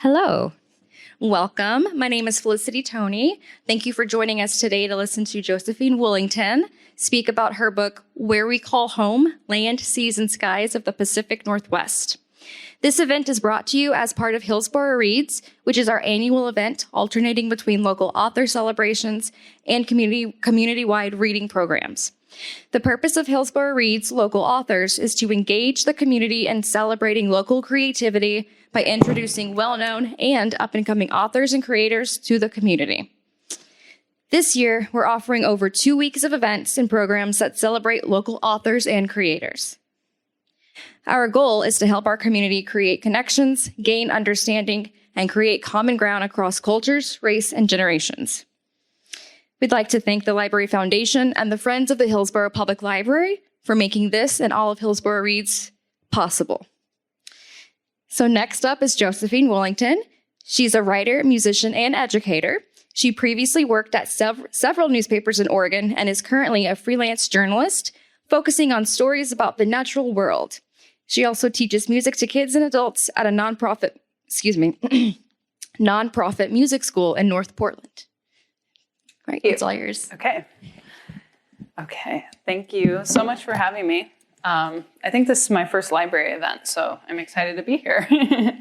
Hello. Welcome. My name is Felicity Toney. Thank you for joining us today to listen to Josephine Woolington speak about her book, Where We Call Home, Land, Seas, and Skies of the Pacific Northwest. This event is brought to you as part of Hillsboro Reads, which is our annual event alternating between local author celebrations and community-wide reading programs. The purpose of Hillsboro Reads local authors is to engage the community in celebrating local creativity by introducing well-known and up-and-coming authors and creators to the community. This year, we're offering over 2 weeks of events and programs that celebrate local authors and creators. Our goal is to help our community create connections, gain understanding, and create common ground across cultures, race, and generations. We'd like to thank the Library Foundation and the Friends of the Hillsboro Public Library for making this and all of Hillsboro Reads possible. So next up is Josephine Woolington. She's a writer, musician, and educator. She previously worked at several newspapers in Oregon and is currently a freelance journalist focusing on stories about the natural world. She also teaches music to kids and adults at a nonprofit music school in North Portland. Great, it's all yours. Okay. Thank you so much for having me. I think this is my first library event, so I'm excited to be here.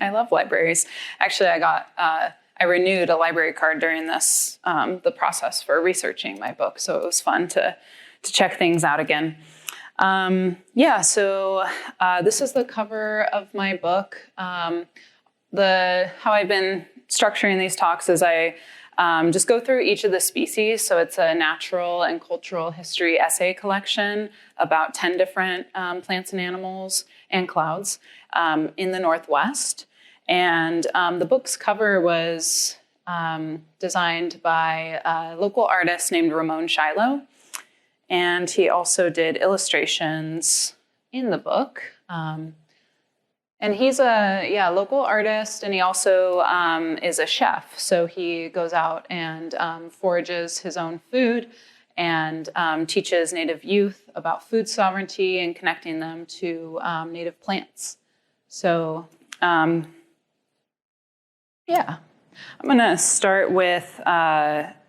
I love libraries. Actually, I renewed a library card during this, the process for researching my book, so it was fun to check things out again. This is the cover of my book. How I've been structuring these talks is I just go through each of the species. So it's a natural and cultural history essay collection about 10 different plants and animals and clouds in the Northwest. And the book's cover was designed by a local artist named Ramon Shiloh. And he also did illustrations in the book. And he's a local artist, and he also is a chef. So he goes out and forages his own food and teaches Native youth about food sovereignty and connecting them to native plants. So, I'm going to start with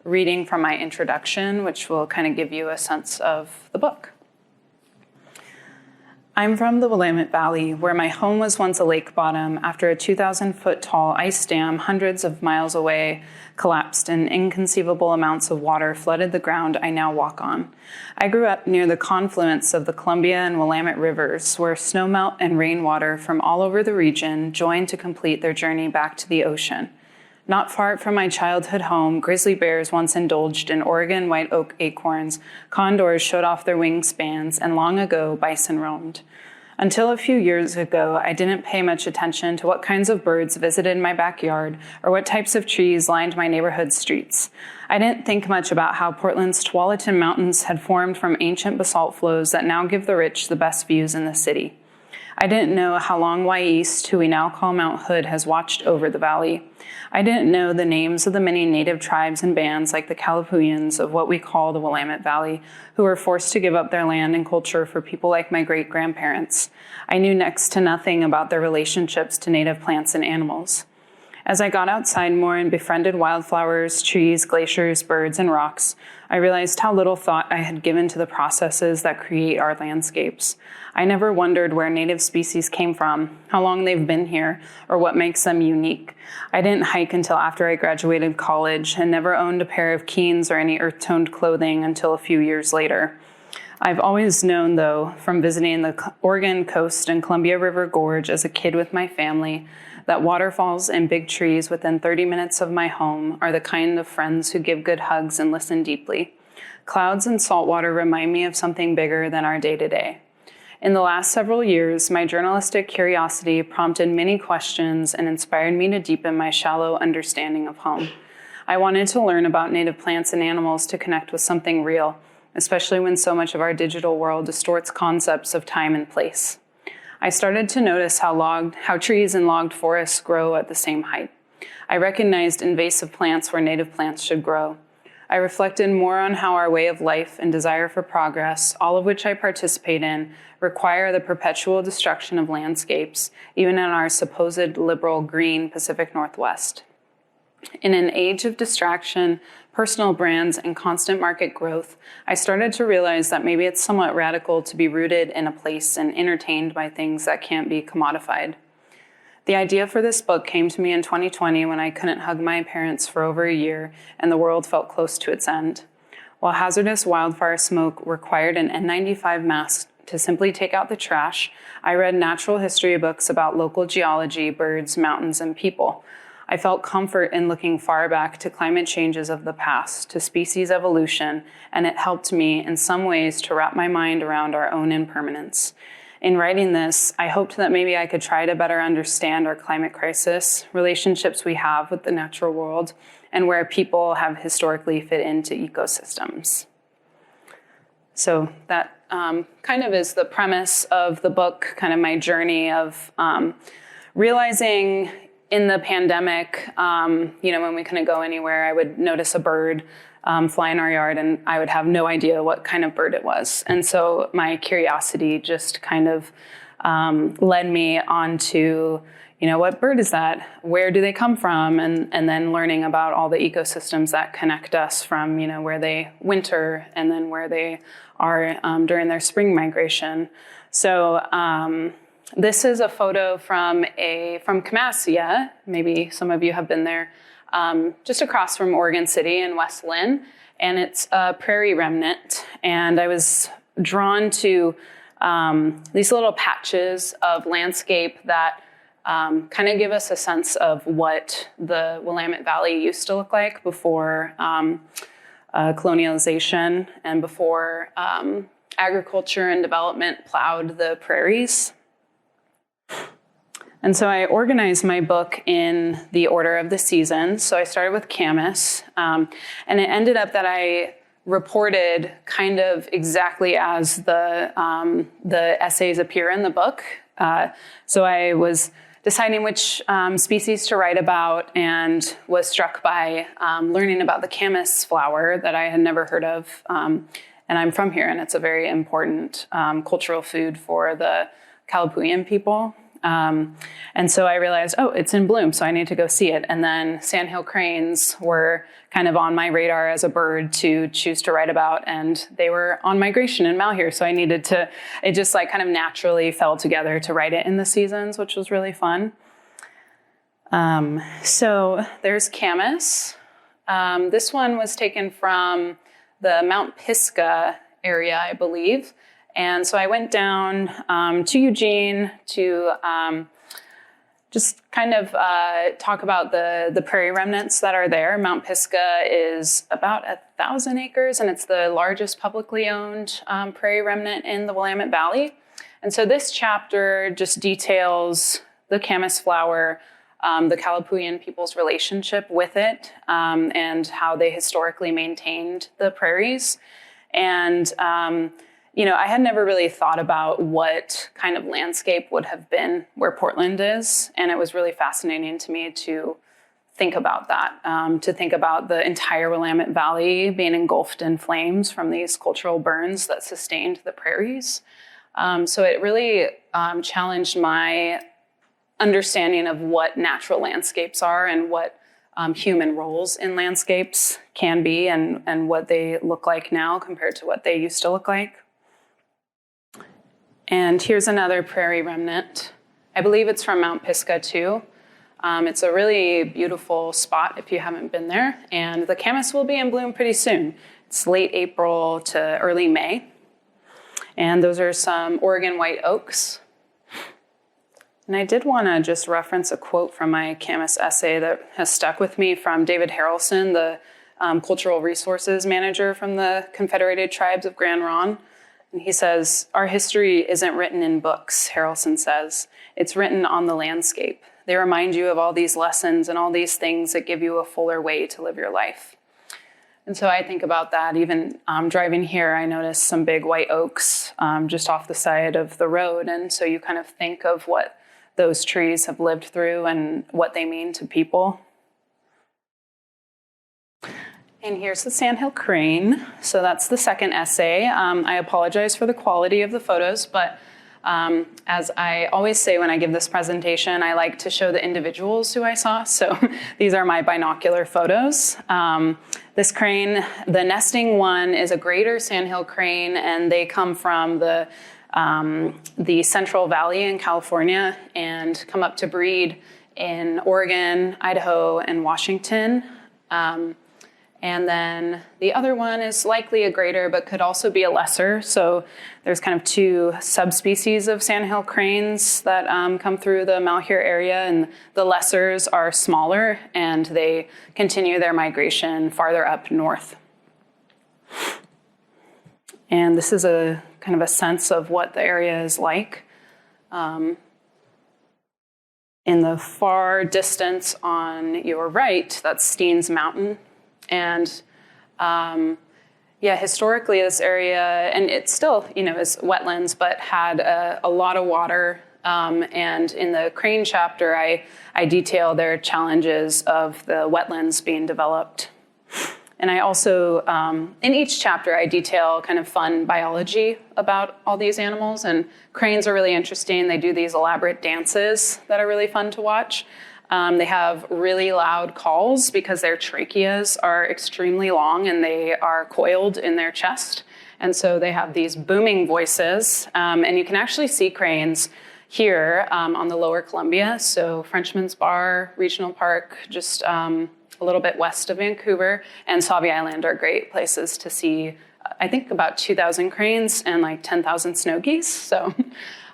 reading from my introduction, which will kind of give you a sense of the book. I'm from the Willamette Valley, where my home was once a lake bottom after a 2,000-foot tall ice dam hundreds of miles away collapsed and inconceivable amounts of water flooded the ground I now walk on. I grew up near the confluence of the Columbia and Willamette rivers, where snowmelt and rainwater from all over the region joined to complete their journey back to the ocean. Not far from my childhood home, grizzly bears once indulged in Oregon white oak acorns, condors showed off their wingspans, and long ago, bison roamed. Until a few years ago, I didn't pay much attention to what kinds of birds visited my backyard or what types of trees lined my neighborhood streets. I didn't think much about how Portland's Tualatin Mountains had formed from ancient basalt flows that now give the rich the best views in the city. I didn't know how long East, who we now call Mount Hood, has watched over the valley. I didn't know the names of the many native tribes and bands like the Calapooians of what we call the Willamette Valley, who were forced to give up their land and culture for people like my great-grandparents. I knew next to nothing about their relationships to native plants and animals. As I got outside more and befriended wildflowers, trees, glaciers, birds, and rocks, I realized how little thought I had given to the processes that create our landscapes. I never wondered where native species came from, how long they've been here, or what makes them unique. I didn't hike until after I graduated college and never owned a pair of Keens or any earth-toned clothing until a few years later. I've always known, though, from visiting the Oregon coast and Columbia River Gorge as a kid with my family, that waterfalls and big trees within 30 minutes of my home are the kind of friends who give good hugs and listen deeply. Clouds and saltwater remind me of something bigger than our day-to-day. In the last several years, my journalistic curiosity prompted many questions and inspired me to deepen my shallow understanding of home. I wanted to learn about native plants and animals to connect with something real, especially when so much of our digital world distorts concepts of time and place. I started to notice how trees and logged forests grow at the same height. I recognized invasive plants where native plants should grow. I reflected more on how our way of life and desire for progress, all of which I participate in, require the perpetual destruction of landscapes, even in our supposed liberal green Pacific Northwest. In an age of distraction, personal brands, and constant market growth, I started to realize that maybe it's somewhat radical to be rooted in a place and entertained by things that can't be commodified. The idea for this book came to me in 2020 when I couldn't hug my parents for over a year and the world felt close to its end. While hazardous wildfire smoke required an N95 mask to simply take out the trash, I read natural history books about local geology, birds, mountains, and people. I felt comfort in looking far back to climate changes of the past, to species evolution, and it helped me in some ways to wrap my mind around our own impermanence. In writing this, I hoped that maybe I could try to better understand our climate crisis, relationships we have with the natural world, and where people have historically fit into ecosystems. So that kind of is the premise of the book, kind of my journey of realizing in the pandemic, when we couldn't go anywhere, I would notice a bird fly in our yard, and I would have no idea what kind of bird it was. And so my curiosity just kind of led me on to, what bird is that? Where do they come from? And then learning about all the ecosystems that connect us from, where they winter and then where they are during their spring migration. So this is a photo from Camassia. Maybe some of you have been there. Just across from Oregon City in West Linn, and it's a prairie remnant. And I was drawn to these little patches of landscape that kind of give us a sense of what the Willamette Valley used to look like before colonialization and before agriculture and development plowed the prairies. And so I organized my book in the order of the seasons. So I started with Camas, and it ended up that I reported kind of exactly as the essays appear in the book. So I was deciding which species to write about and was struck by learning about the camas flower that I had never heard of. And I'm from here, and it's a very important cultural food for the Kalapuyan people. And so I realized, it's in bloom, so I need to go see it. And then sandhill cranes were kind of on my radar as a bird to choose to write about, and they were on migration in Malheur, so I needed to, it just like kind of naturally fell together to write it in the seasons, which was really fun. So there's Camas. This one was taken from the Mount Pisgah area, I believe. And so I went down to Eugene to just kind of talk about the prairie remnants that are there. Mount Pisgah is about 1,000 acres, and it's the largest publicly owned prairie remnant in the Willamette Valley. And so this chapter just details the camas flower, the Kalapuyan people's relationship with it, and how they historically maintained the prairies. And I had never really thought about what kind of landscape would have been where Portland is, and it was really fascinating to me to think about that, to think about the entire Willamette Valley being engulfed in flames from these cultural burns that sustained the prairies. So it really challenged my understanding of what natural landscapes are and what human roles in landscapes can be, and what they look like now compared to what they used to look like. And here's another prairie remnant. I believe it's from Mount Pisgah too. It's a really beautiful spot if you haven't been there. And the camas will be in bloom pretty soon. It's late April to early May. And those are some Oregon white oaks. And I did want to just reference a quote from my camas essay that has stuck with me from David Harrelson, the cultural resources manager from the Confederated Tribes of Grand Ronde. And he says, "Our history isn't written in books," Harrelson says. "It's written on the landscape. They remind you of all these lessons and all these things that give you a fuller way to live your life." And so I think about that. Even driving here, I noticed some big white oaks just off the side of the road. And so you kind of think of what those trees have lived through and what they mean to people. And here's the sandhill crane. So that's the second essay. I apologize for the quality of the photos, but as I always say when I give this presentation, I like to show the individuals who I saw. So these are my binocular photos. This crane, the nesting one, is a greater sandhill crane, and they come from the Central Valley in California and come up to breed in Oregon, Idaho, and Washington. And then the other one is likely a greater, but could also be a lesser. So there's kind of two subspecies of sandhill cranes that come through the Malheur area, and the lessers are smaller, and they continue their migration farther up north. And this is a kind of a sense of what the area is like. In the far distance on your right, that's Steens Mountain. And historically this area, and it still, is wetlands, but had a lot of water. And in the crane chapter, I detail their challenges of the wetlands being developed. And I also, in each chapter, I detail kind of fun biology about all these animals. And cranes are really interesting. They do these elaborate dances that are really fun to watch. They have really loud calls because their tracheas are extremely long and they are coiled in their chest. And so they have these booming voices. And you can actually see cranes here on the Lower Columbia. So Frenchman's Bar Regional Park, just a little bit west of Vancouver, and Sauvie Island are great places to see, I think, about 2,000 cranes and like 10,000 snow geese. So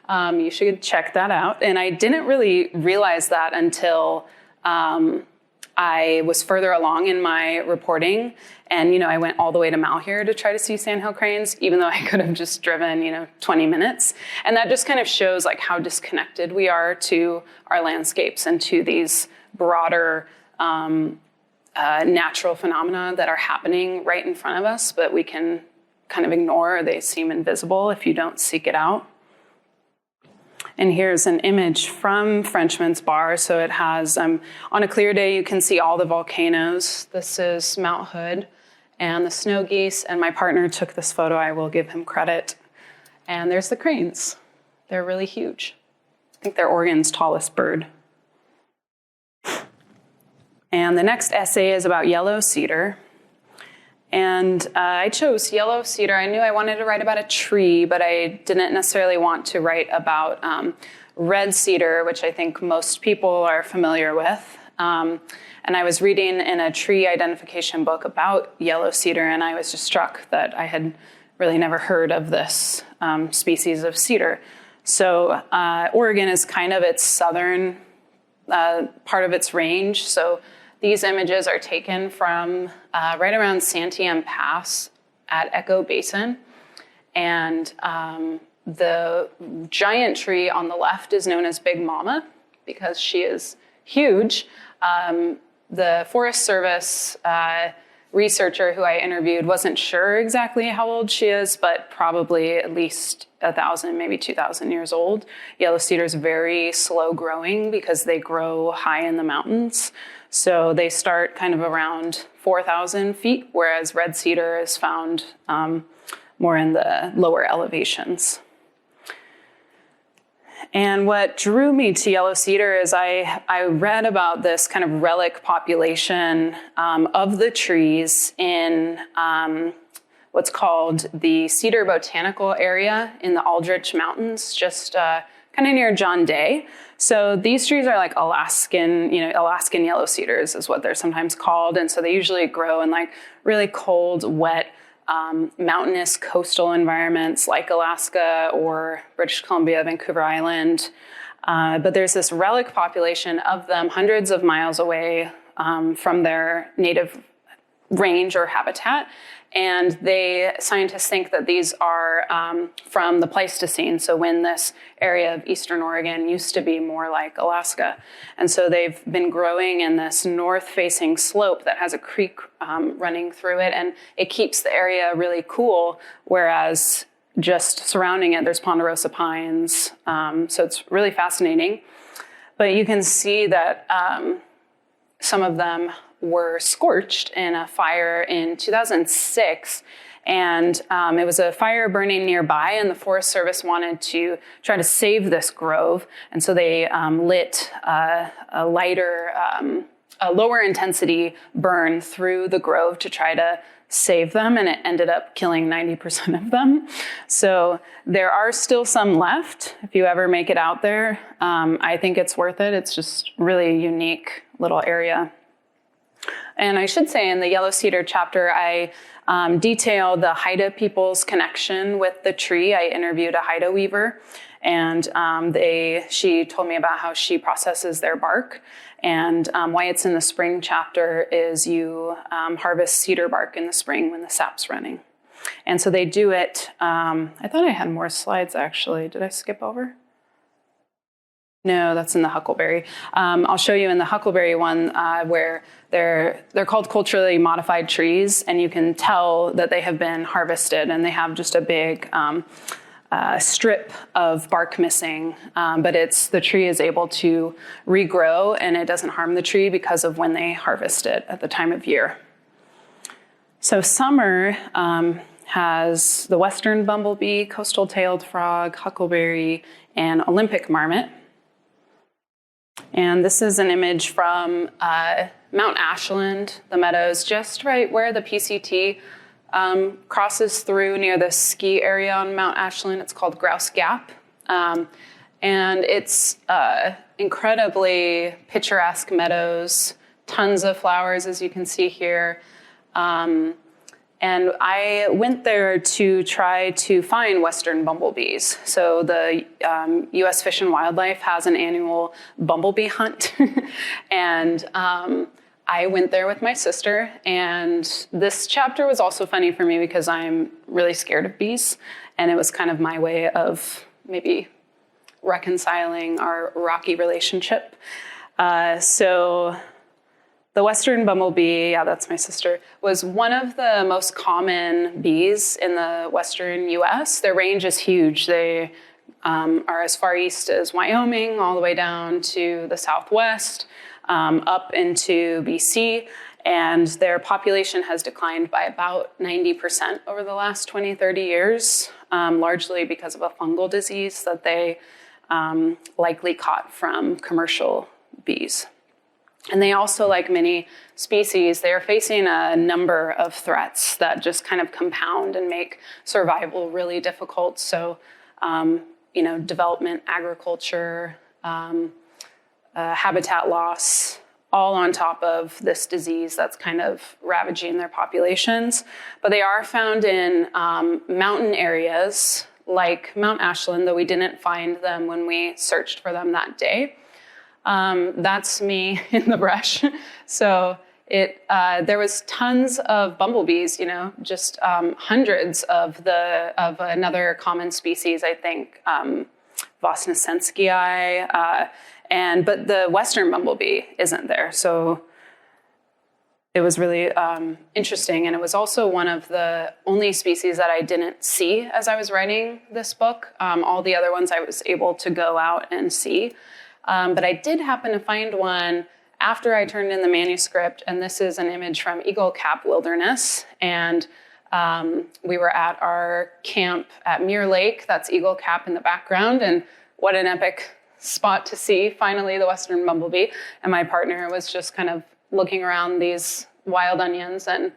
you should check that out. And I didn't really realize that until I was further along in my reporting. And, I went all the way to Malheur to try to see sandhill cranes, even though I could have just driven, 20 minutes. And that just kind of shows like how disconnected we are to our landscapes and to these broader natural phenomena that are happening right in front of us, but we can kind of ignore, or they seem invisible if you don't seek it out. And here's an image from Frenchman's Bar. So it has, on a clear day, you can see all the volcanoes. This is Mount Hood and the snow geese. And my partner took this photo. I will give him credit. And there's the cranes. They're really huge. I think they're Oregon's tallest bird. And the next essay is about yellow-cedar. And I chose yellow-cedar. I knew I wanted to write about a tree, but I didn't necessarily want to write about red cedar, which I think most people are familiar with. And I was reading in a tree identification book about yellow-cedar, and I was just struck that I had really never heard of this species of cedar. So Oregon is kind of its southern part of its range. So these images are taken from right around Santiam Pass at Echo Basin. And the giant tree on the left is known as Big Mama because she is huge. The Forest Service researcher who I interviewed wasn't sure exactly how old she is, but probably at least 1,000, maybe 2,000 years old. Yellow cedar is very slow growing because they grow high in the mountains. So they start kind of around 4,000 feet, whereas red cedar is found more in the lower elevations. And what drew me to yellow cedar is I read about this kind of relic population of the trees in what's called the Cedar Botanical Area in the Aldrich Mountains, just kind of near John Day. So these trees are like Alaskan yellow cedars is what they're sometimes called. And so they usually grow in like really cold, wet, mountainous coastal environments like Alaska or British Columbia, Vancouver Island. But there's this relic population of them hundreds of miles away from their native range or habitat. And scientists think that these are from the Pleistocene, so when this area of eastern Oregon used to be more like Alaska. And so they've been growing in this north-facing slope that has a creek running through it, and it keeps the area really cool, whereas just surrounding it, there's ponderosa pines. So it's really fascinating. But you can see that some of them were scorched in a fire in 2006. And it was a fire burning nearby, and the Forest Service wanted to try to save this grove. And so they lit a lower intensity burn through the grove to try to save them, and it ended up killing 90% of them. So there are still some left. If you ever make it out there, I think it's worth it. It's just really unique little area. And I should say in the yellow-cedar chapter, I detail the Haida people's connection with the tree. I interviewed a Haida weaver, and she told me about how she processes their bark. And why it's in the spring chapter is you harvest cedar bark in the spring when the sap's running. And so they do it. I thought I had more slides, actually. Did I skip over? No, that's in the huckleberry. I'll show you in the huckleberry one where they're called culturally modified trees, and you can tell that they have been harvested, and they have just a big strip of bark missing, but the tree is able to regrow, and it doesn't harm the tree because of when they harvest it at the time of year. So summer has the western bumblebee, coastal tailed frog, huckleberry, and Olympic marmot. And this is an image from Mount Ashland, the meadows, just right where the PCT crosses through near the ski area on Mount Ashland. It's called Grouse Gap. And it's incredibly picturesque meadows, tons of flowers, as you can see here. And I went there to try to find western bumblebees. So the U.S. Fish and Wildlife has an annual bumblebee hunt. And I went there with my sister. And this chapter was also funny for me because I'm really scared of bees. And it was kind of my way of maybe reconciling our rocky relationship. So the western bumblebee, yeah, that's my sister, was one of the most common bees in the western U.S. Their range is huge. They are as far east as Wyoming, all the way down to the southwest, up into BC, and their population has declined by about 90% over the last 20, 30 years, largely because of a fungal disease that they likely caught from commercial bees. And they also, like many species, they are facing a number of threats that just kind of compound and make survival really difficult. So, development, agriculture, habitat loss, all on top of this disease that's kind of ravaging their populations. But they are found in mountain areas like Mount Ashland, though we didn't find them when we searched for them that day. That's me in the brush. So there was tons of bumblebees, just hundreds of another common species, I think, Vosnesensky, but the western bumblebee isn't there. So it was really interesting. And it was also one of the only species that I didn't see as I was writing this book. All the other ones I was able to go out and see. But I did happen to find one after I turned in the manuscript, and this is an image from Eagle Cap Wilderness. And we were at our camp at Muir Lake. That's Eagle Cap in the background, and what an epic spot to see, finally, the western bumblebee. And my partner was just kind of looking around these wild onions and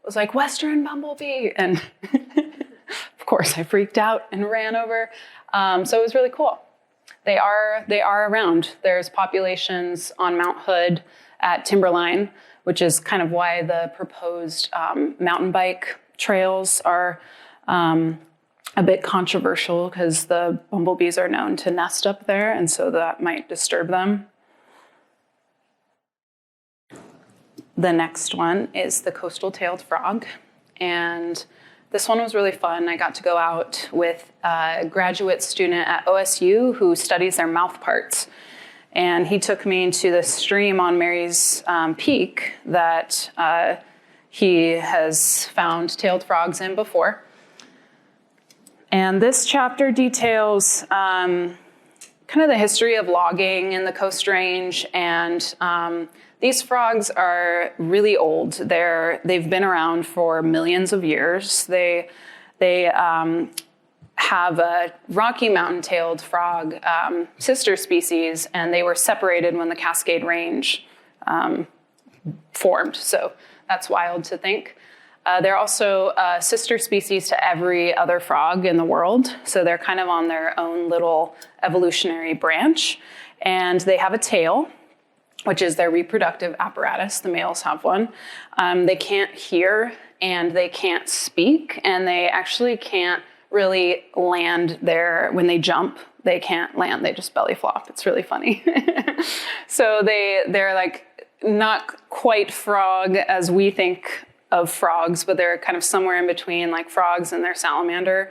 was like, western bumblebee! And of course, I freaked out and ran over. So it was really cool. They are around. There's populations on Mount Hood at Timberline, which is kind of why the proposed mountain bike trails are a bit controversial, because the bumblebees are known to nest up there, and so that might disturb them. The next one is the coastal tailed frog, and this one was really fun. I got to go out with a graduate student at OSU who studies their mouth parts. And he took me to the stream on Mary's Peak that he has found tailed frogs in before. And this chapter details kind kind of the history of logging in the Coast Range, and these frogs are really old. They've been around for millions of years. They have a Rocky Mountain-tailed frog sister species, and they were separated when the Cascade Range formed. So that's wild to think. They're also a sister species to every other frog in the world. So they're kind of on their own little evolutionary branch. And they have a tail, which is their reproductive apparatus. The males have one. They can't hear and they can't speak, and they actually can't really land when they jump, they can't land, they just belly flop. It's really funny. So they're like not quite frog as we think of frogs, but they're kind of somewhere in between like frogs and their salamander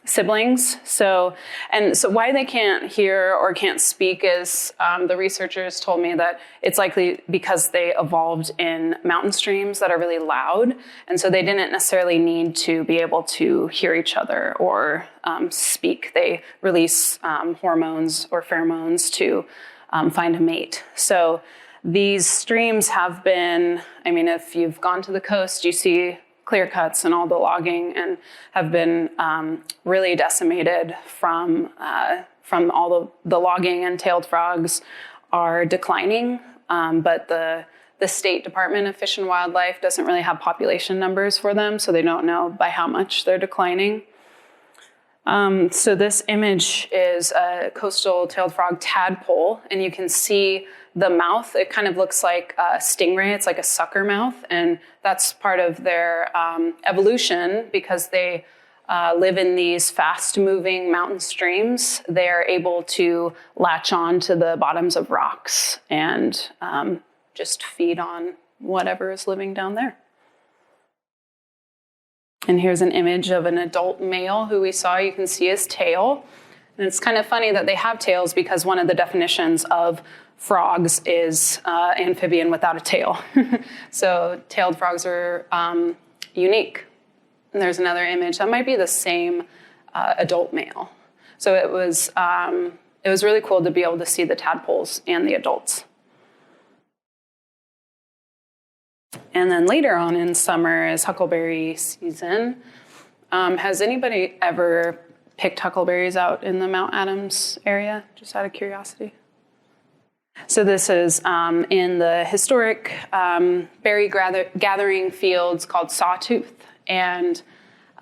siblings. So why they can't hear or can't speak is the researchers told me that it's likely because they evolved in mountain streams that are really loud. And so they didn't necessarily need to be able to hear each other or speak. They release hormones or pheromones to find a mate. So these streams have been, if you've gone to the coast, you see clear cuts and all the logging, and have been really decimated from all the logging, and tailed frogs are declining. But the State Department of Fish and Wildlife doesn't really have population numbers for them, so they don't know by how much they're declining. So this image is a coastal tailed frog tadpole, and you can see the mouth. It kind of looks like a stingray. It's like a sucker mouth, and that's part of their evolution because they live in these fast-moving mountain streams. They're able to latch on to the bottoms of rocks and just feed on whatever is living down there. And here's an image of an adult male who we saw. You can see his tail. And it's kind of funny that they have tails because one of the definitions of frogs is amphibian without a tail. So tailed frogs are unique. And there's another image. That might be the same adult male. So it was really cool to be able to see the tadpoles and the adults. And then later on in summer is huckleberry season. Has anybody ever picked huckleberries out in the Mount Adams area, just out of curiosity? So this is in the historic berry gathering fields called Sawtooth. And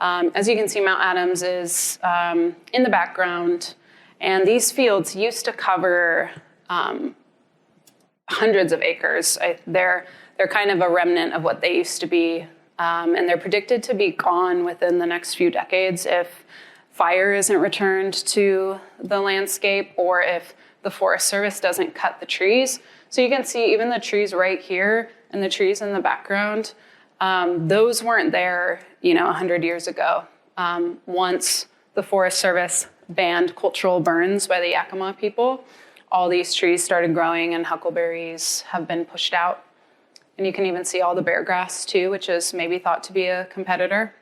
as you can see, Mount Adams is in the background. And these fields used to cover hundreds of acres. They're kind of a remnant of what they used to be. And they're predicted to be gone within the next few decades if fire isn't returned to the landscape or if the Forest Service doesn't cut the trees. So you can see even the trees right here and the trees in the background, those weren't there, 100 years ago. Once the Forest Service banned cultural burns by the Yakama people, all these trees started growing and huckleberries have been pushed out. And you can even see all the bear grass too, which is maybe thought to be a competitor.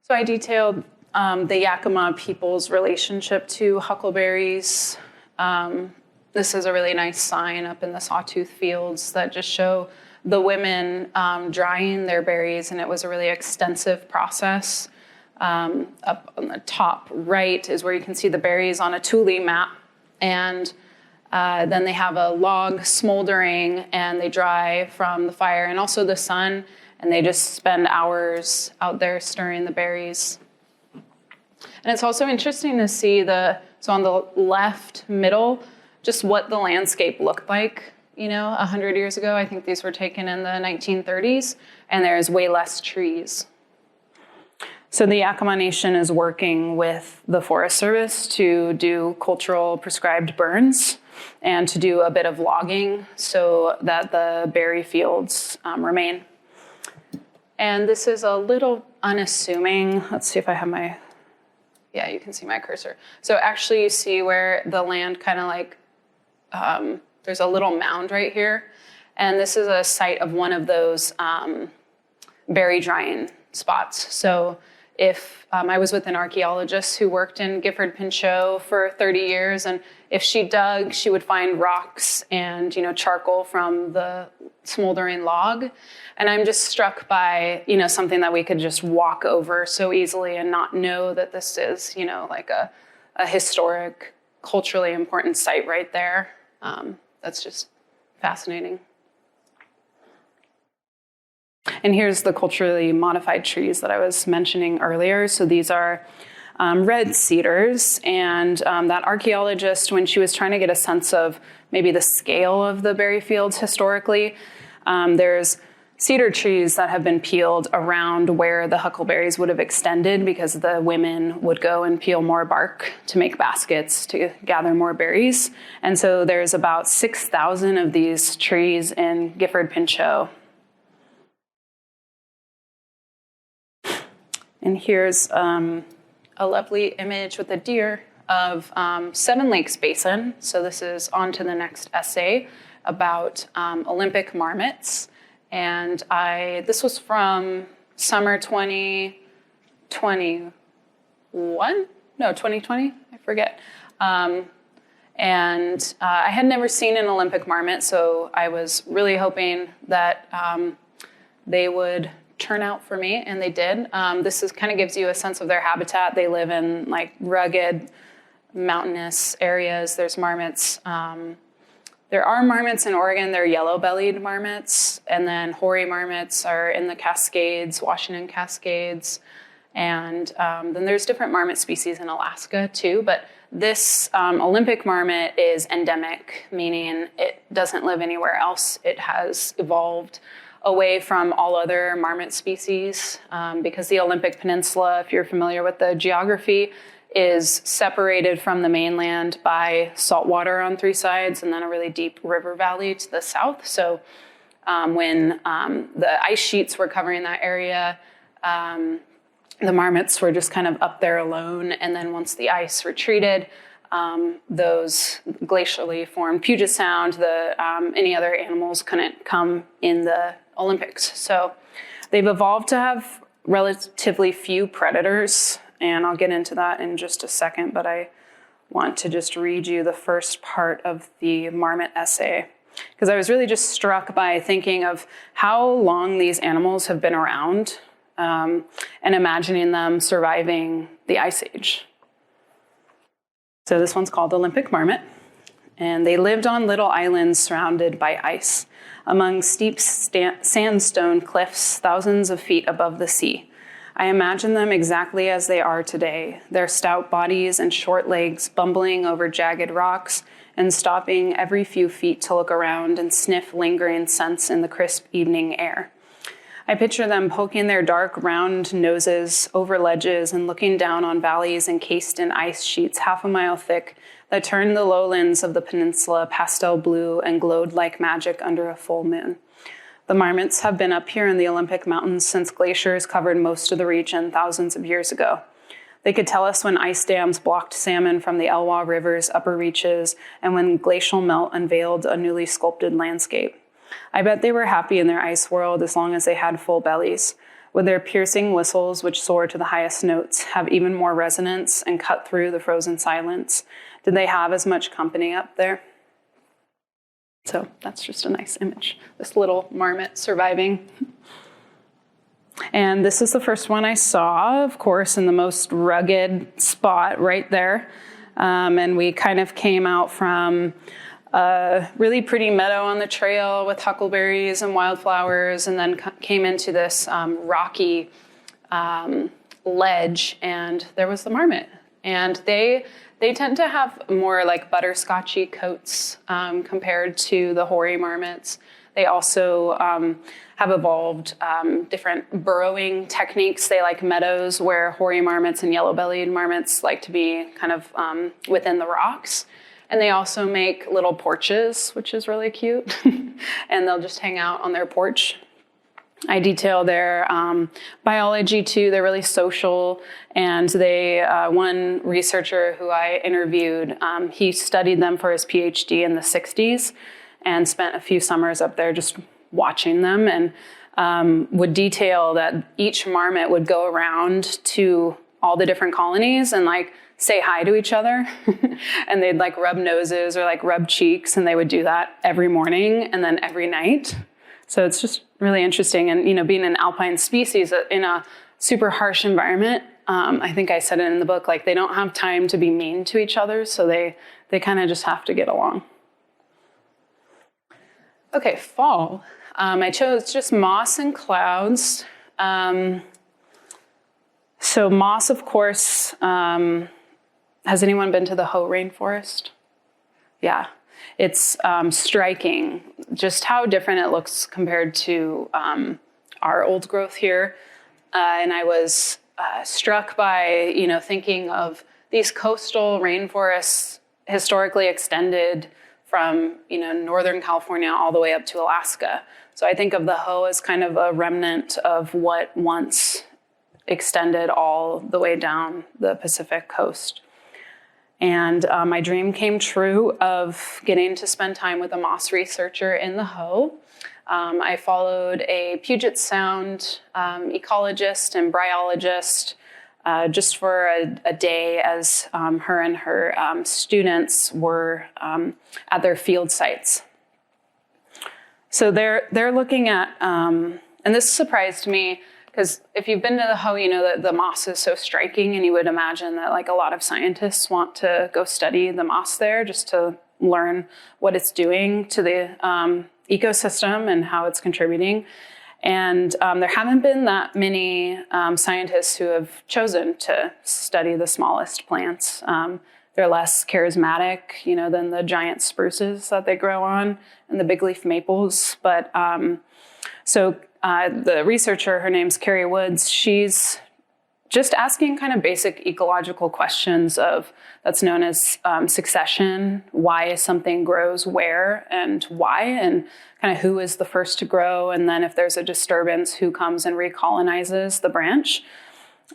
So I detailed the Yakama people's relationship to huckleberries. This is a really nice sign up in the Sawtooth fields that just show the women drying their berries, and it was a really extensive process. Up on the top right is where you can see the berries on a Thule map, and then they have a log smoldering, and they dry from the fire and also the sun, and they just spend hours out there stirring the berries. And it's also interesting to see so on the left middle, just what the landscape looked like, 100 years ago. I think these were taken in the 1930s, and there's way less trees. So the Yakama Nation is working with the Forest Service to do cultural prescribed burns and to do a bit of logging so that the berry fields remain. And this is a little unassuming. Let's see if I have yeah, you can see my cursor. So actually you see where the land kind of like, there's a little mound right here. And this is a site of one of those berry drying spots. So if I was with an archaeologist who worked in Gifford Pinchot for 30 years, and if she dug, she would find rocks and, charcoal from the smoldering log. And I'm just struck by, something that we could just walk over so easily and not know that this is, like a historic, culturally important site right there. That's just fascinating. And here's the culturally modified trees that I was mentioning earlier. So these are red cedars. And that archaeologist, when she was trying to get a sense of maybe the scale of the berry fields historically, there's cedar trees that have been peeled around where the huckleberries would have extended because the women would go and peel more bark to make baskets to gather more berries. And so there's about 6,000 of these trees in Gifford Pinchot. And here's a lovely image with a deer of Seven Lakes Basin. So this is on to the next essay about Olympic marmots. And this was from summer 2020, I forget. And I had never seen an Olympic marmot, so I was really hoping that they would turn out for me, and they did. This kind of gives you a sense of their habitat. They live in like rugged, mountainous areas. There's marmots. There are marmots in Oregon. They're yellow-bellied marmots, and then hoary marmots are in the Cascades, Washington Cascades, and then there's different marmot species in Alaska too. But this Olympic marmot is endemic, meaning it doesn't live anywhere else. It has evolved away from all other marmot species because the Olympic Peninsula, if you're familiar with the geography, is separated from the mainland by salt water on three sides and then a really deep river valley to the south. So when the ice sheets were covering that area, the marmots were just kind of up there alone. And then once the ice retreated, those glacially formed Puget Sound, any other animals couldn't come in the Olympics. So they've evolved to have relatively few predators, and I'll get into that in just a second, but I want to just read you the first part of the marmot essay, because I was really just struck by thinking of how long these animals have been around and imagining them surviving the Ice Age. So this one's called Olympic Marmot, and they lived on little islands surrounded by ice, among steep sandstone cliffs thousands of feet above the sea. I imagine them exactly as they are today, their stout bodies and short legs bumbling over jagged rocks and stopping every few feet to look around and sniff lingering scents in the crisp evening air. I picture them poking their dark, round noses over ledges and looking down on valleys encased in ice sheets half a mile thick that turned the lowlands of the peninsula pastel blue and glowed like magic under a full moon. The marmots have been up here in the Olympic Mountains since glaciers covered most of the region thousands of years ago. They could tell us when ice dams blocked salmon from the Elwha River's upper reaches and when glacial melt unveiled a newly sculpted landscape. I bet they were happy in their ice world as long as they had full bellies. Would their piercing whistles, which soar to the highest notes, have even more resonance and cut through the frozen silence? Did they have as much company up there? So that's just a nice image. This little marmot surviving. And this is the first one I saw, of course, in the most rugged spot right there. And we kind of came out from a really pretty meadow on the trail with huckleberries and wildflowers, and then came into this rocky ledge, and there was the marmot. And they tend to have more like butterscotchy coats compared to the hoary marmots. They also have evolved different burrowing techniques. They like meadows where hoary marmots and yellow-bellied marmots like to be kind of within the rocks. And they also make little porches, which is really cute. And they'll just hang out on their porch. I detail their biology too. They're really social. And one researcher who I interviewed, he studied them for his PhD in the 60s and spent a few summers up there just watching them. And would detail that each marmot would go around to all the different colonies and like say hi to each other. And they'd like rub noses or like rub cheeks, and they would do that every morning and then every night. So it's just really interesting. And, being an alpine species in a super harsh environment, I think I said it in the book, like they don't have time to be mean to each other. So they kind of just have to get along. Okay, fall. I chose just moss and clouds. So moss, of course, has anyone been to the Hoh rainforest? Yeah, it's striking just how different it looks compared to our old growth here. And I was struck by, thinking of these coastal rainforests historically extended from, Northern California all the way up to Alaska. So I think of the Hoh as kind of a remnant of what once extended all the way down the Pacific coast. And my dream came true of getting to spend time with a moss researcher in the Hoh. I followed a Puget Sound ecologist and bryologist just for a day as her and her students were at their field sites. So they're looking at, and this surprised me, because if you've been to the Hoh, you know that the moss is so striking, and you would imagine that like a lot of scientists want to go study the moss there just to learn what it's doing to the ecosystem and how it's contributing. And there haven't been that many scientists who have chosen to study the smallest plants. They're less charismatic, than the giant spruces that they grow on and the big leaf maples. But so the researcher, her name's Carrie Woods, she's just asking kind of basic ecological questions that's known as succession, why something grows where and why, and kind of who is the first to grow, and then if there's a disturbance, who comes and recolonizes the branch.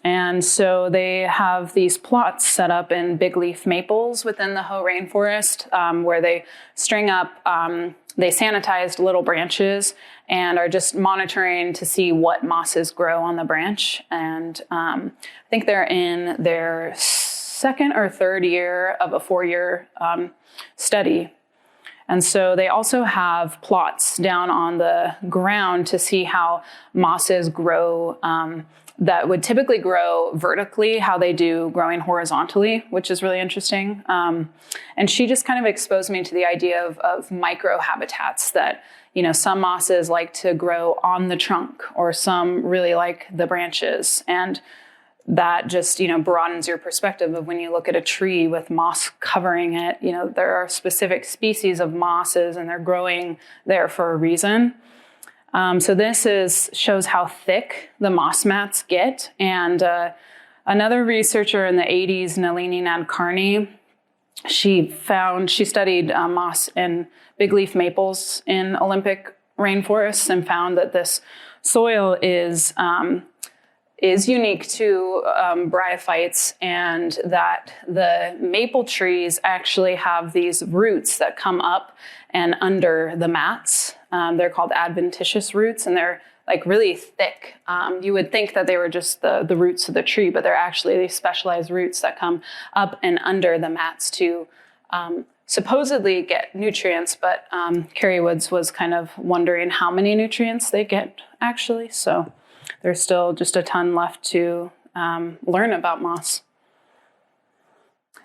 And so they have these plots set up in big leaf maples within the Hoh rainforest where they string up, they sanitized little branches and are just monitoring to see what mosses grow on the branch. And I think they're in their second or third year of a 4-year study. And so they also have plots down on the ground to see how mosses grow that would typically grow vertically, how they do growing horizontally, which is really interesting. And she just kind of exposed me to the idea of microhabitats that, some mosses like to grow on the trunk, or some really like the branches. And that just, broadens your perspective of when you look at a tree with moss covering it. There are specific species of mosses and they're growing there for a reason. So this shows how thick the moss mats get. And another researcher in the 80s, Nalini Nadkarni, she studied moss and big leaf maples in Olympic rainforests and found that this soil is unique to bryophytes, and that the maple trees actually have these roots that come up and under the mats. They're called adventitious roots, and they're like really thick. You would think that they were just the roots of the tree, but they're actually these specialized roots that come up and under the mats to supposedly get nutrients. But Carrie Woods was kind of wondering how many nutrients they get actually. So there's still just a ton left to learn about moss.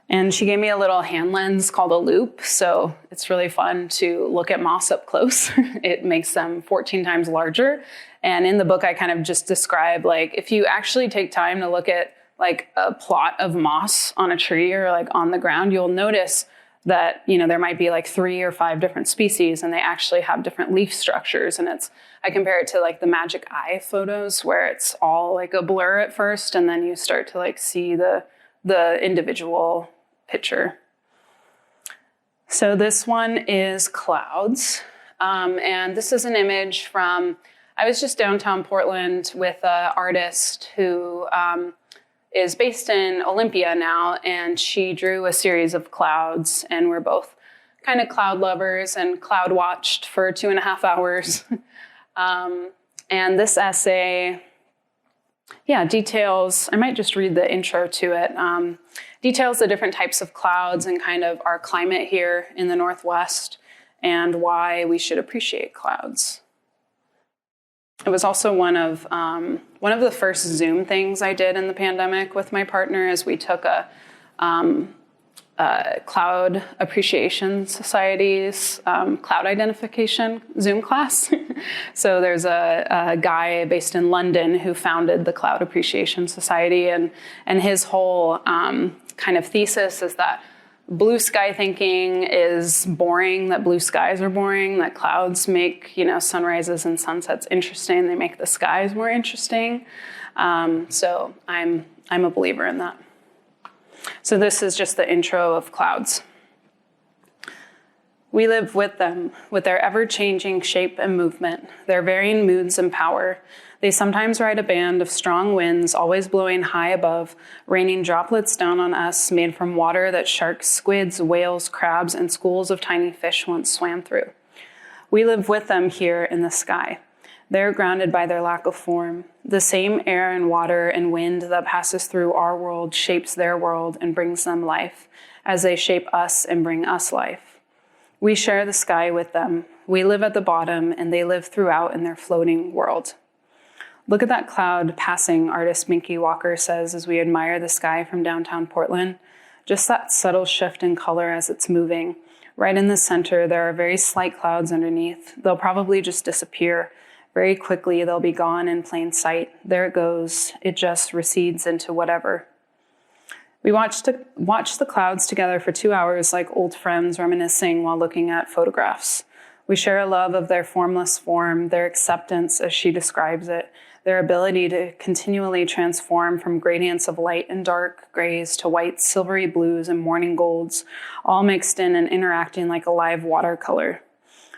And she gave me a little hand lens called a loop. So it's really fun to look at moss up close. It makes them 14 times larger. And in the book, I kind of just describe, like, if you actually take time to look at like a plot of moss on a tree or like on the ground, you'll notice that, there might be like 3 or 5 different species, and they actually have different leaf structures. And I compare it to like the magic eye photos, where it's all like a blur at first, and then you start to like see the individual picture. So this one is clouds. And this is an image from, I was just downtown Portland with an artist who is based in Olympia now, and she drew a series of clouds, and we're both kind of cloud lovers and cloud watched for 2.5 hours. And this essay, details, I might just read the intro to it, details the different types of clouds and kind of our climate here in the Northwest and why we should appreciate clouds. It was also one of the first Zoom things I did in the pandemic with my partner, as we took a Cloud Appreciation Society's cloud identification Zoom class. So there's a guy based in London who founded the Cloud Appreciation Society, and his whole kind of thesis is that blue sky thinking is boring, that blue skies are boring, that clouds make, sunrises and sunsets interesting. They make the skies more interesting. So I'm a believer in that. So this is just the intro of clouds. We live with them, with their ever-changing shape and movement, their varying moods and power. They sometimes ride a band of strong winds, always blowing high above, raining droplets down on us, made from water that sharks, squids, whales, crabs, and schools of tiny fish once swam through. We live with them here in the sky. They're grounded by their lack of form. The same air and water and wind that passes through our world shapes their world and brings them life, as they shape us and bring us life. We share the sky with them. We live at the bottom, and they live throughout in their floating world. Look at that cloud passing, artist Minky Walker says as we admire the sky from downtown Portland. Just that subtle shift in color as it's moving. Right in the center, there are very slight clouds underneath. They'll probably just disappear. Very quickly, they'll be gone in plain sight. There it goes. It just recedes into whatever. We watched the clouds together for 2 hours like old friends reminiscing while looking at photographs. We share a love of their formless form, their acceptance, as she describes it, their ability to continually transform from gradients of light and dark grays to whites, silvery blues, and morning golds, all mixed in and interacting like a live watercolor.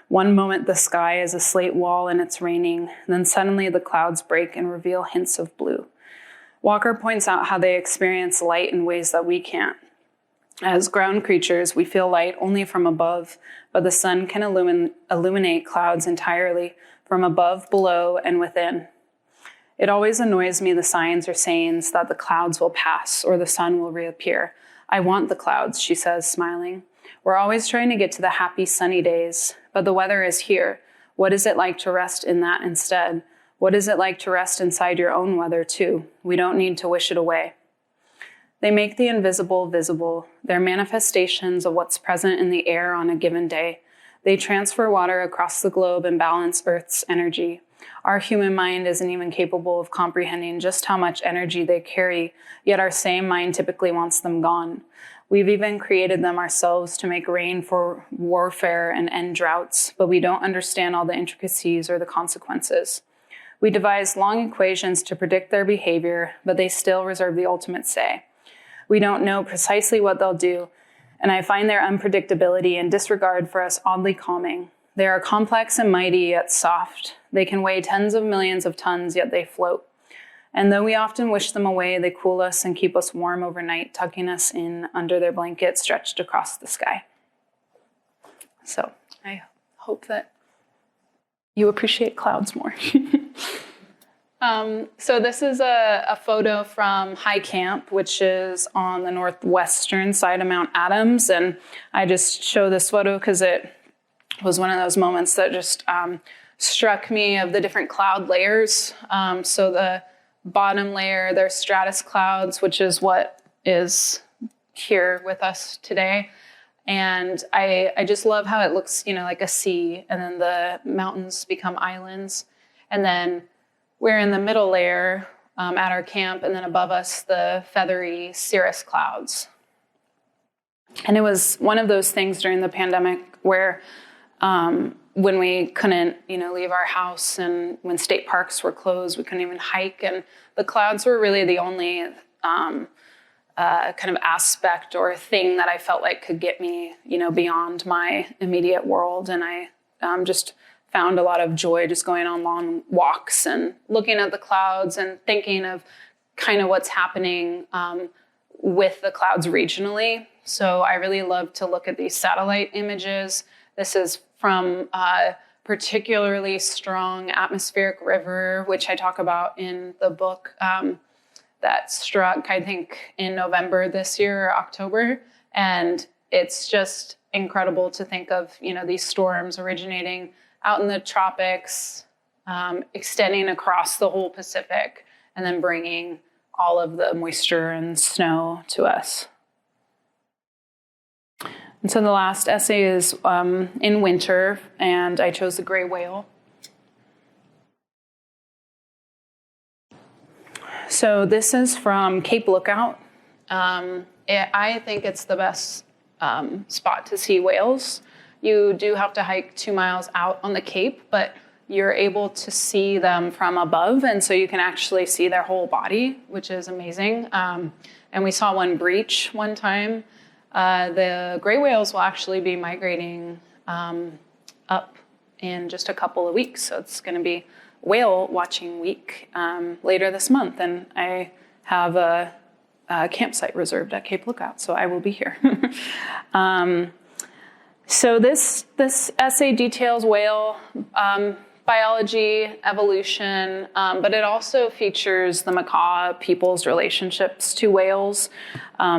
One moment the sky is a slate wall and it's raining, then suddenly the clouds break and reveal hints of blue. Walker points out how they experience light in ways that we can't. As ground creatures, we feel light only from above, but the sun can illuminate clouds entirely from above, below, and within. It always annoys me the signs or sayings that the clouds will pass or the sun will reappear. I want the clouds, she says, smiling. We're always trying to get to the happy sunny days, but the weather is here. What is it like to rest in that instead? What is it like to rest inside your own weather too? We don't need to wish it away. They make the invisible visible. They're manifestations of what's present in the air on a given day. They transfer water across the globe and balance Earth's energy. Our human mind isn't even capable of comprehending just how much energy they carry, yet our same mind typically wants them gone. We've even created them ourselves to make rain for warfare and end droughts, but we don't understand all the intricacies or the consequences. We devise long equations to predict their behavior, but they still reserve the ultimate say. We don't know precisely what they'll do, and I find their unpredictability and disregard for us oddly calming. They are complex and mighty, yet soft. They can weigh tens of millions of tons, yet they float. And though we often wish them away, they cool us and keep us warm overnight, tucking us in under their blanket stretched across the sky. So I hope that you appreciate clouds more. So this is a photo from High Camp, which is on the northwestern side of Mount Adams. And I just show this photo because it was one of those moments that just struck me of the different cloud layers. So the bottom layer, there's stratus clouds, which is what is here with us today. And I just love how it looks, like a sea, and then the mountains become islands. And then we're in the middle layer at our camp, and then above us, the feathery cirrus clouds. And it was one of those things during the pandemic where when we couldn't, leave our house, and when state parks were closed, we couldn't even hike. And the clouds were really the only kind of aspect or thing that I felt like could get me, beyond my immediate world. And I just found a lot of joy just going on long walks and looking at the clouds and thinking of kind of what's happening with the clouds regionally. So I really love to look at these satellite images. This is from particularly strong atmospheric river, which I talk about in the book, that struck, I think, in November this year or October. And it's just incredible to think of, these storms originating out in the tropics, extending across the whole Pacific, and then bringing all of the moisture and snow to us. And so the last essay is in winter, and I chose the gray whale. So this is from Cape Lookout. I think it's the best spot to see whales. You do have to hike 2 miles out on the Cape, but you're able to see them from above, and so you can actually see their whole body, which is amazing. And we saw one breach one time. The gray whales will actually be migrating up in just a couple of weeks, so it's going to be whale watching week later this month, and I have a campsite reserved at Cape Lookout, so I will be here. So this essay details whale biology, evolution, but it also features the Makah people's relationships to whales.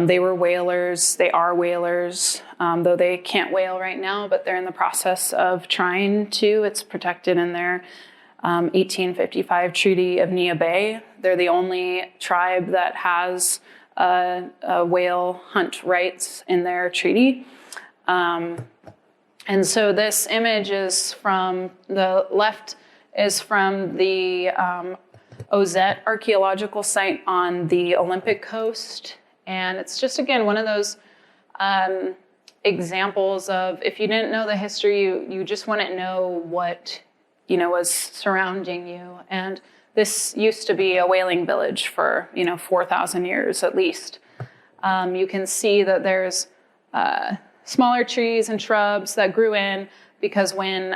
They were whalers, they are whalers, though they can't whale right now, but they're in the process of trying to. It's protected in their 1855 Treaty of Nia Bay. They're the only tribe that has a whale hunt rights in their treaty. And so this image is from the left, is from the Ozette archaeological site on the Olympic coast. And it's just, again, one of those examples of, if you didn't know the history, you just wouldn't know what, was surrounding you. And this used to be a whaling village for, 4,000 years at least. You can see that there's smaller trees and shrubs that grew in because when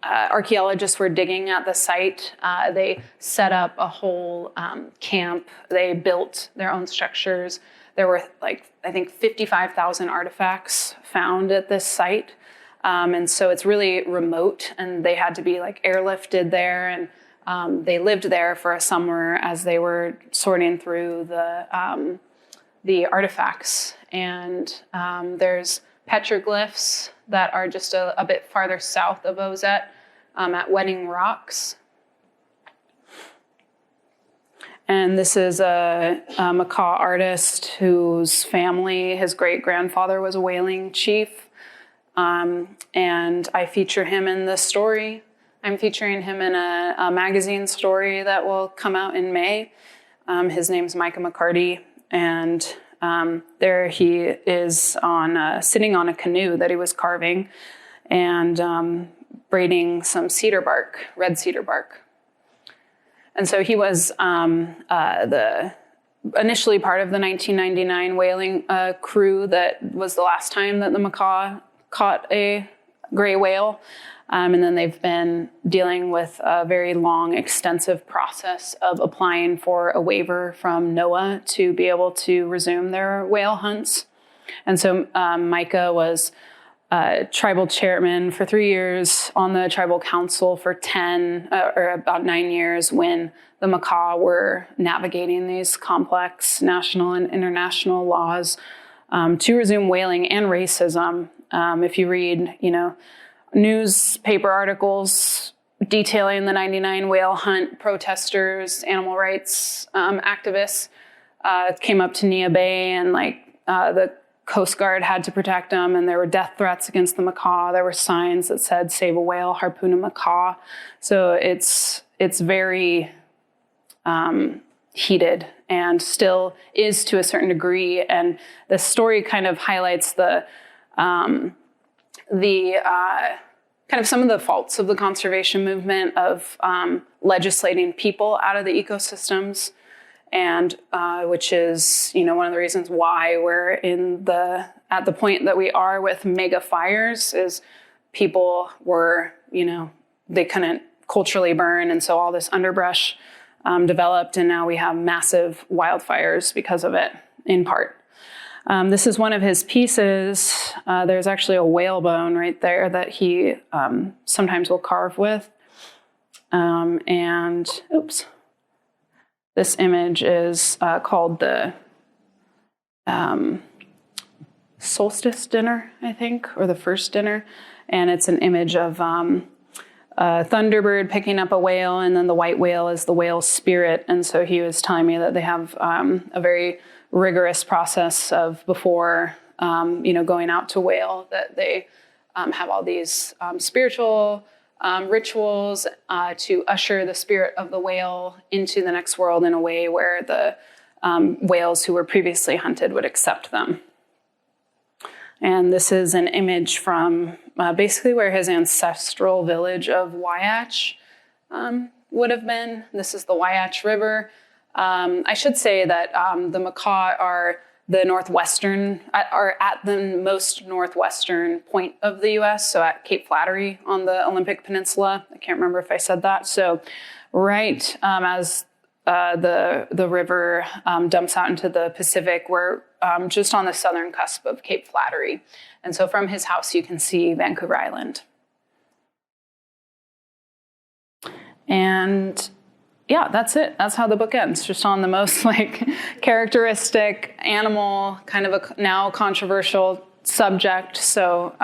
archaeologists were digging at the site, they set up a whole camp. They built their own structures. There were I think 55,000 artifacts found at this site. And so it's really remote, and they had to be airlifted there, and they lived there for a summer as they were sorting through the artifacts. And there's petroglyphs that are just a bit farther south of Ozette at Wedding Rocks. And this is a Makah artist whose family, his great-grandfather was a whaling chief. And I feature him in this story. I'm featuring him in a magazine story that will come out in May. His name's Micah McCarty, and there he is sitting on a canoe that he was carving and braiding some cedar bark, red cedar bark. And so he was initially part of the 1999 whaling crew that was the last time that the Makah caught a gray whale. And then they've been dealing with a very long, extensive process of applying for a waiver from NOAA to be able to resume their whale hunts. And so Micah was tribal chairman for 3 years, on the tribal council for 10 or about 9 years when the Makah were navigating these complex national and international laws to resume whaling and racism. If you read, newspaper articles detailing the 99 whale hunt, protesters, animal rights activists came up to Nia Bay, and the Coast Guard had to protect them, and there were death threats against the Makah. There were signs that said "Save a whale, harpoon a Makah." So it's very heated, and still is to a certain degree. And the story kind of highlights the kind of some of the faults of the conservation movement of legislating people out of the ecosystems, and which is one of the reasons why we're at the point that we are with mega fires. Is people were they couldn't culturally burn, and so all this underbrush developed, and now we have massive wildfires because of it, in part. This is one of his pieces. There's actually a whalebone right there that he sometimes will carve with. And this image is called the solstice dinner, I think, or the first dinner. And it's an image of a thunderbird picking up a whale, and then the white whale is the whale's spirit. And so he was telling me that they have a very rigorous process of before, going out to whale, that they have all these spiritual rituals to usher the spirit of the whale into the next world in a way where the whales who were previously hunted would accept them. And this is an image from basically where his ancestral village of Wyatch would have been. This is the Wyatch River. I should say that the Makah are the at the most northwestern point of the U.S., so at Cape Flattery on the Olympic Peninsula. I can't remember if I said that. So right as the river dumps out into the Pacific, we're just on the southern cusp of Cape Flattery. And so from his house, you can see Vancouver Island. And yeah, that's it. That's how the book ends, just on the most characteristic animal, kind of a now controversial subject. So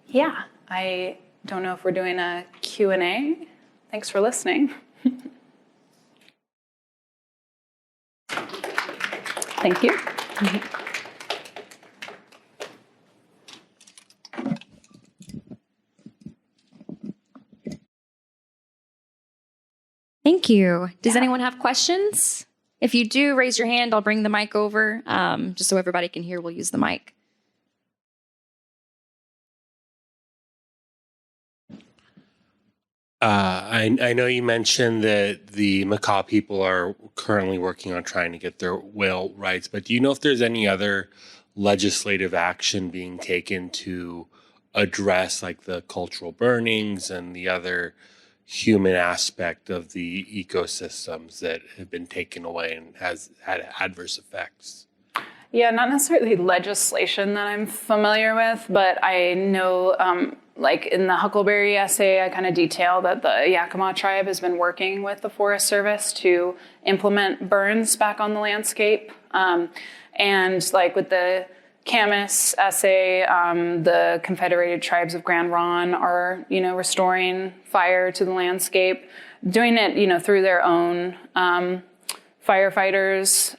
yeah, I don't know if we're doing a Q&A. Thanks for listening. Thank you. Thank you. Does anyone have questions? If you do, raise your hand. I'll bring the mic over. Just so everybody can hear, we'll use the mic. I know you mentioned that the Makah people are currently working on trying to get their whale rights, but do you know if there's any other legislative action being taken to address the cultural burnings and the other human aspect of the ecosystems that have been taken away and has had adverse effects? Yeah, not necessarily legislation that I'm familiar with, but I know, in the Huckleberry essay, I kind of detail that the Yakama Tribe has been working with the Forest Service to implement burns back on the landscape. And with the Camas essay, the Confederated Tribes of Grand Ronde are, restoring fire to the landscape, doing it, through their own firefighters,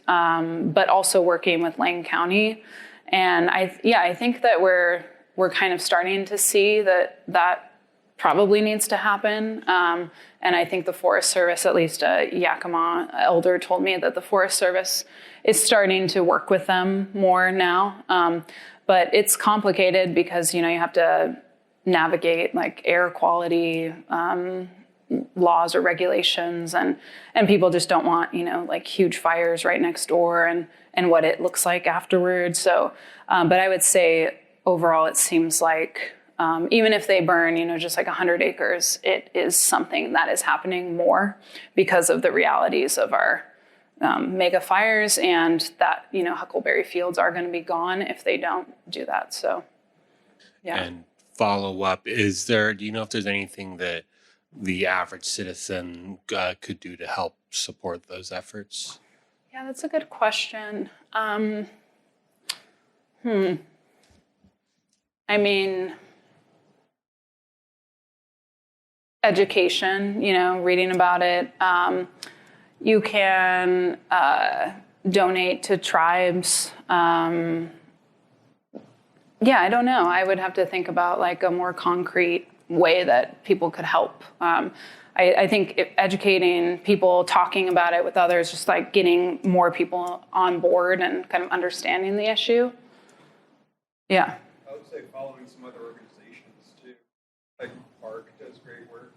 but also working with Lane County. And I think that we're kind of starting to see that probably needs to happen. And I think the Forest Service, at least a Yakama elder told me that the Forest Service is starting to work with them more now. But it's complicated because, you have to navigate air quality laws or regulations, and people just don't want, huge fires right next door and what it looks like afterwards. So, but I would say overall, it seems like even if they burn, just 100 acres, it is something that is happening more because of the realities of our mega fires, and that, huckleberry fields are going to be gone if they don't do that. So, yeah. And follow up, do you know if there's anything that the average citizen could do to help support those efforts? Yeah, that's a good question. I mean, education, reading about it. You can donate to tribes. I don't know. I would have to think about a more concrete way that people could help. I think educating people, talking about it with others, just like getting more people on board and kind of understanding the issue. Yeah. I would say following some other organizations too. Like Park does great work,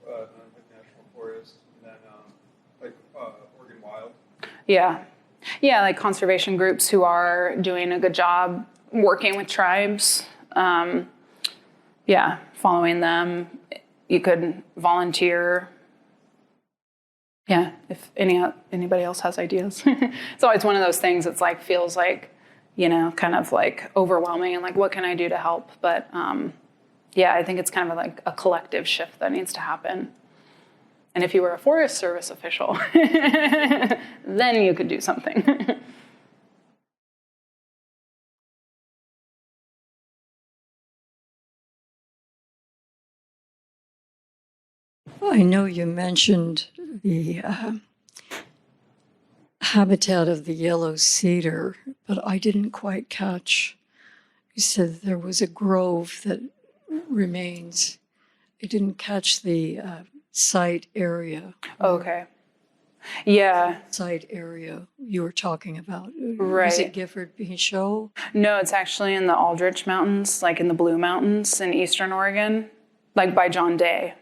with National Forest, and then Oregon Wild. Yeah. Yeah, like conservation groups who are doing a good job working with tribes. Following them. You could volunteer. Yeah, if anybody else has ideas. It's always one of those things. It's feels like kind of like overwhelming and like, what can I do to help? But I think it's kind of like a collective shift that needs to happen. And if you were a Forest Service official, then you could do something. I know you mentioned the habitat of the yellow-cedar, but I didn't quite catch. You said there was a grove that remains. I didn't catch the site area. Okay. Yeah. Site area you were talking about. Right. Was it Gifford Beach? No, it's actually in the Aldrich Mountains, like in the Blue Mountains in eastern Oregon, like by John Day.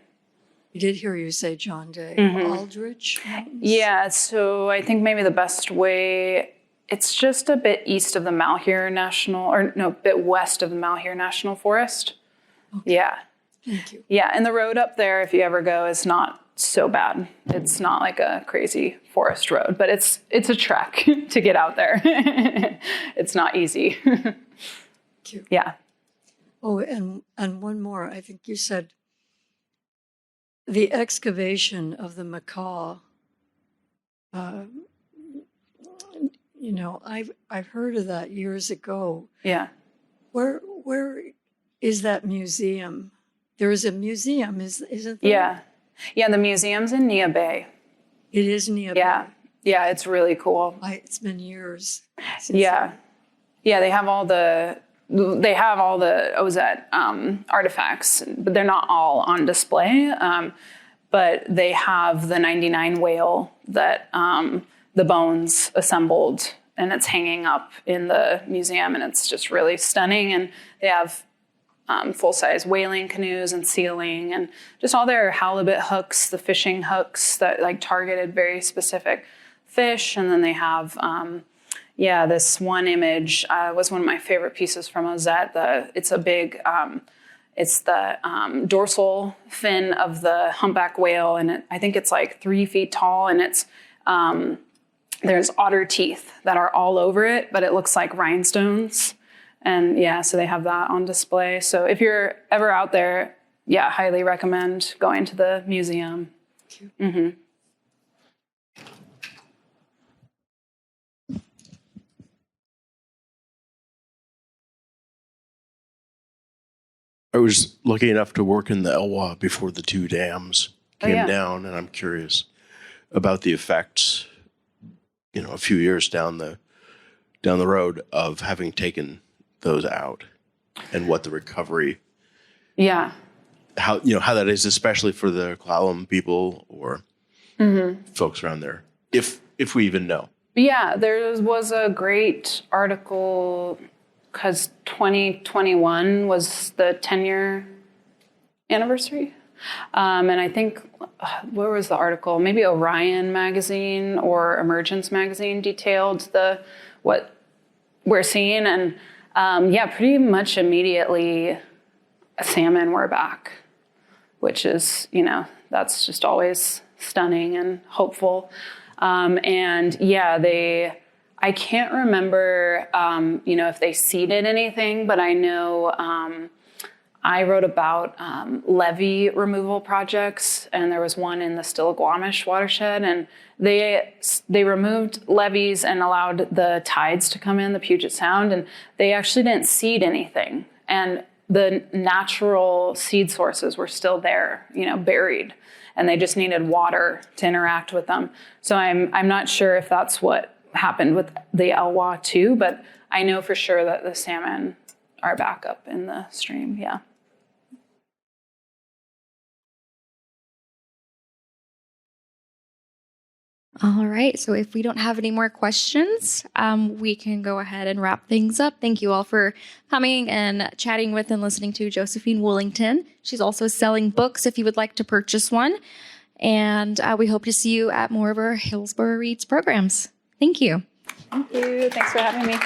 I did hear you say John Day. Aldrich Mountains? Yeah, so I think maybe the best way, it's just a bit east of the Malheur a bit west of the Malheur National Forest. Okay. Yeah. Thank you. Yeah, and the road up there, if you ever go, is not so bad. It's not like a crazy forest road, but it's a trek to get out there. It's not easy. Thank you. Yeah. Oh, and one more. I think you said the excavation of the Makah. I've heard of that years ago. Yeah. Where is that museum? There is a museum, isn't there? Yeah. Yeah, the museum's in Nia Bay. It is Nia Bay. Yeah, it's really cool. It's been years. Yeah. Yeah, they have all the Ozette artifacts, but they're not all on display. But they have the 99 whale that the bones assembled, and it's hanging up in the museum, and it's just really stunning. And they have full-size whaling canoes and sealing, and just all their halibut hooks, the fishing hooks that like targeted very specific fish. And then they have, this one image was one of my favorite pieces from Ozette. It's a big, it's the dorsal fin of the humpback whale, and I think it's like 3 feet tall, and it's there's otter teeth that are all over it, but it looks like rhinestones. And so they have that on display. So if you're ever out there, highly recommend going to the museum. Thank you. Mm-hmm. I was lucky enough to work in the Elwha before the 2 dams came down, and I'm curious about the effects, a few years down the road of having taken those out, and what the recovery, how that is, especially for the Klallam people or folks around there, if we even know. Yeah, there was a great article because 2021 was the 10-year anniversary, and I think where was the article? Maybe Orion magazine or Emergence magazine detailed what we're seeing, and pretty much immediately, salmon were back, which is, that's just always stunning and hopeful. I can't remember, if they seeded anything, but I know I wrote about levee removal projects, and there was one in the Stillaguamish watershed, and they removed levees and allowed the tides to come in, the Puget Sound, and they actually didn't seed anything. And the natural seed sources were still there, buried, and they just needed water to interact with them. So I'm not sure if that's what happened with the Elwha too, but I know for sure that the salmon are back up in the stream. Yeah. All right. So if we don't have any more questions, we can go ahead and wrap things up. Thank you all for coming and chatting with and listening to Josephine Woolington. She's also selling books if you would like to purchase one. And we hope to see you at more of our Hillsboro Reads programs. Thank you. Thank you. Thanks for having me.